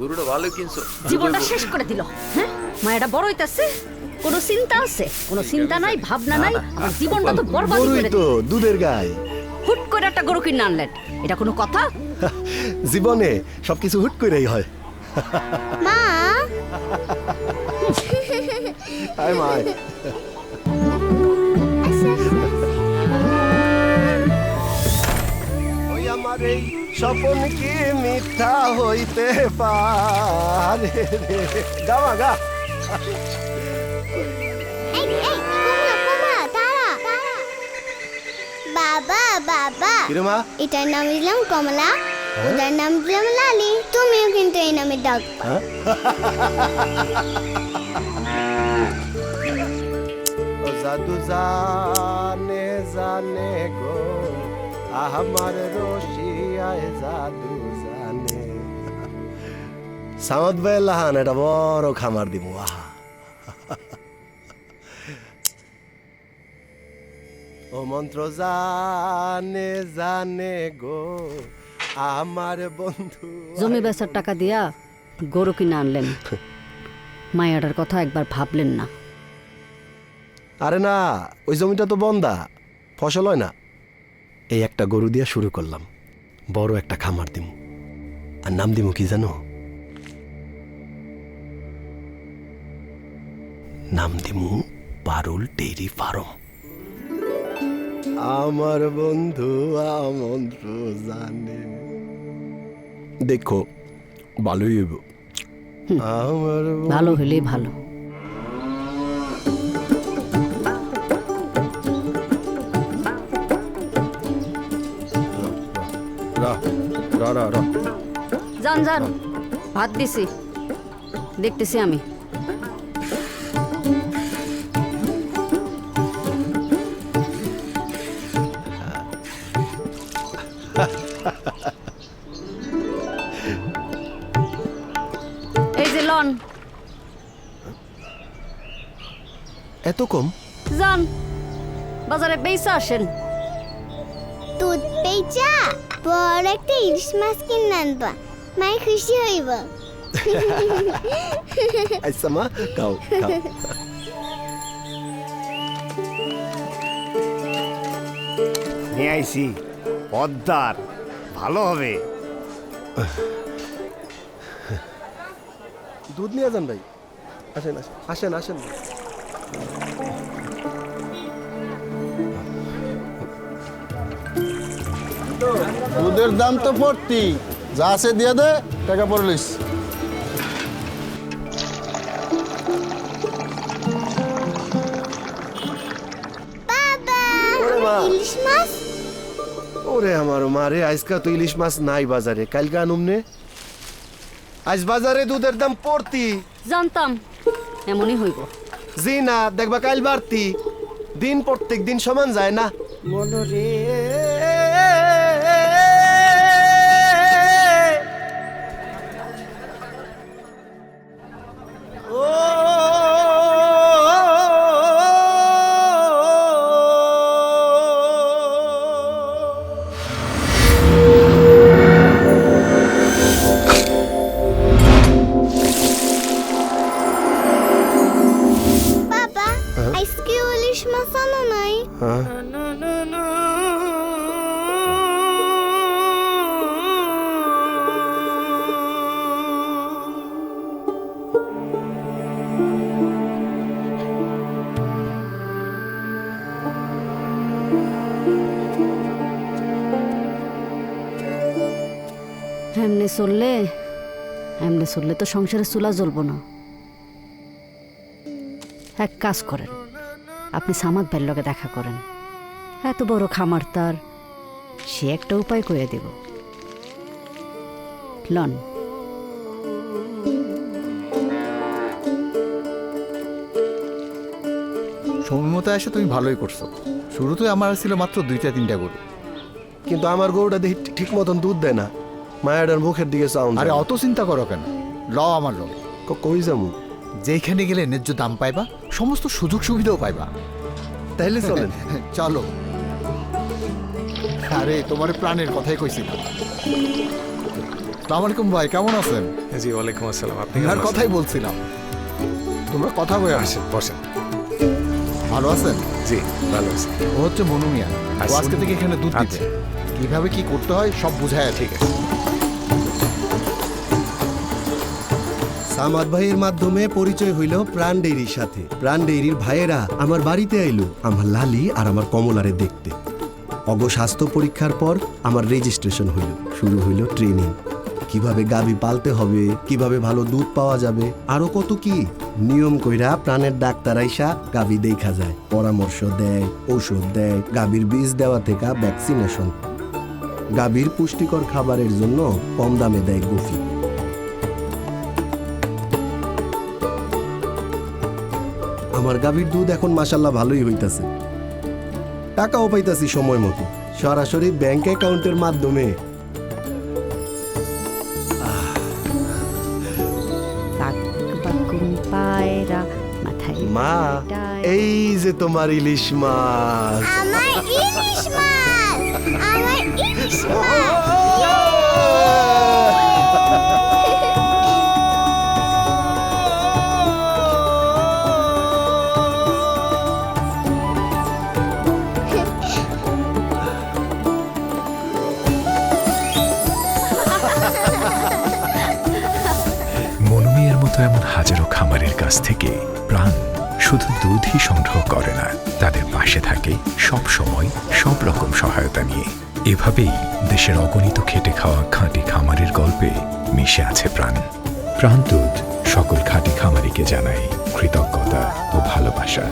গরুটা ভালো কিনছো। জীবনটা শেষ করে দিল। হ্যাঁ, মায়েরা বড় হইতাছে, কোনো চিন্তা আছে? কোনো চিন্তা নাই, ভাবনা নাই, আমার জীবনটা তো বরবাদ করে গরুই দিল। তো দুধের গাই। হুট করে একটা গরু কিনে আনলেন, এটা কোনো কথা? জীবনে সবকিছু হুট করেই হয়। মা আয় মায়। ওই আমার এই স্বপন কি মিথ্যা হইতে পারে রে। গাওয়া গা। এই কমলা তারা বাবা বাবা কিরে মা? এটার নাম দিলাম কমলা, ওটার নাম দিলাম লালি, তুমিও কিন্তু এই নামে ডাক। ও জাদু জানে জানে গো আমার রশিয়ায় জাদু জানে। সামত ভাই লাহান এটা বড় খামার দিব। আহা ও মন্ত্র জানে জানে গো আমার বন্ধু। জমি বেচার টাকা দিয়া গরু কিনে আনলেন, মায়াটার কথা একবার ভাবলেন না? আরে না, ওই জমিটা তো বন্ধা, ফসল হয় না। এই একটা গরু দিয়া শুরু করলাম, বড় একটা খামার দিমু। আর নাম দিমু কি জানো? নাম দিমু পারুল ডেইরি ফার্ম। আমার বন্ধু আমন্ত্র জানে। দেখো ভালোই হইব। আমার ভালো হইলেই ভালো। যান যান, ভাত দিছি, দেখতেছি আমি। এই যে লন। এত কম? যান বাজারে বেচা আসেন। দুধ পেঁচা বড় একটা ইলিশ মাছ কিনে আনবা, মাই খুশি হইব। আচ্ছা মা, খাও খাও। নিয়ে আইছি পদ্মার, ভালো হবে। দুধ নিয়ে যান ভাই। আসেন আসেন আসেন আসেন। দুধের দাম তো পড়তি, যা আছে দিয়ে দে, টাকা পরে লিস। বাবা ওরে মা। ইলিশ মাছ ওরে আমার মারে, আজকা তো ইলিশ মাছ নাই বাজারে, কালকে আনুম নে। আজ বাজারে দুধের দাম পড়তি। জানতাম এমনই হইব। জি না, দেখবা কাল বাড়তি। দিন প্রত্যেক দিন সমান যায় না। মনরে বাবা আজকে ইলিশ মাছ আনো নাই? এমনি চললে তো সংসারে চুলা জ্বলবো না। এক কাজ করেন, আপনি সামাদ ভাইয়ের লগে দেখা করেন। এত বড় খামার তার, সে একটা উপায় করে দেব। লন। সময় মতো এসে তুমি ভালোই করছো। শুরুতে আমার ছিল মাত্র 2-3টা গরু। কিন্তু আমার গরুটা দেখি ঠিক মতন দুধ দেয় না। মায়াটার মুখের দিকে চাউন। আরে অত চিন্তা করো কেন, ল আমার লগে। কই যামু? যেখানে গেলে ন্যায্য দাম পাইবা, সমস্ত সুযোগ সুবিধাও পাইবা। তাইলে চলেন। চলো। আরে তোমার প্রাণের কথাই কইছি। আসসালামু আলাইকুম ভাই, কেমন আছেন? জি ওয়ালাইকুম আসসালাম। আপনি আপনার কেমন কথাই আছেন? বলছিলাম। তোমরা কথা বলে আসেন। আসেন বসেন। ভালো আছেন? জি ভালো আছি। ও হচ্ছে মনু মিয়া। ও আচ্ছা। আজকে থেকে এখানে দুধ দিবে। আচ্ছা। কিভাবে কি করতে হয় সব বুঝায় ঠিক আছে। সামাদ ভাইয়ের মাধ্যমে পরিচয় হইল প্রাণ ডেইরির সাথে। প্রাণ ডেইরির ভাইয়েরা আমার বাড়িতে আইলো আমার লালি আর আমার কমলারে দেখতে। অগ স্বাস্থ্য পরীক্ষার পর আমার রেজিস্ট্রেশন হইল, শুরু হইল ট্রেনিং। কিভাবে গাভী পালতে হবে, কিভাবে ভালো দুধ পাওয়া যাবে, আরো কত কি নিয়ম কইরা প্রাণের ডাক্তার আইসা গাভী দেখা যায়, পরামর্শ দেয়, ঔষধ দেয়, গাভীর বীজ দেওয়া থেকে ভ্যাকসিনেশন। গাভীর পুষ্টিকর খাবারের জন্য কম দামে দেয় গফি। আমার গাভীর দুধ এখন মাশাল্লাহ ভালোই হইতাছে, টাকাও পাইতাছি সময় মতো সরাসরি ব্যাংক অ্যাকাউন্টের মাধ্যমে। বাকুম পায়রা মাথায় মা, ডায়। এই যে তোমার ইলিশ মাছ। আমার ইলিশ মাছ, আমার ইলিশ মাছ। মনুমিয়ার মতো এমন হাজারো খামারের কাছ থেকে প্রাণ শুধু দুধই সংগ্রহ করে না, তাদের পাশে থাকে সব সময় সব রকম সহায়তা নিয়ে। এভাবেই দেশের অগণিত খেটে খাওয়া খাঁটি খামারের গল্পে মিশে আছে প্রাণ। প্রাণ দুধ সকল খাঁটি খামারিকে জানায় কৃতজ্ঞতা ও ভালোবাসা।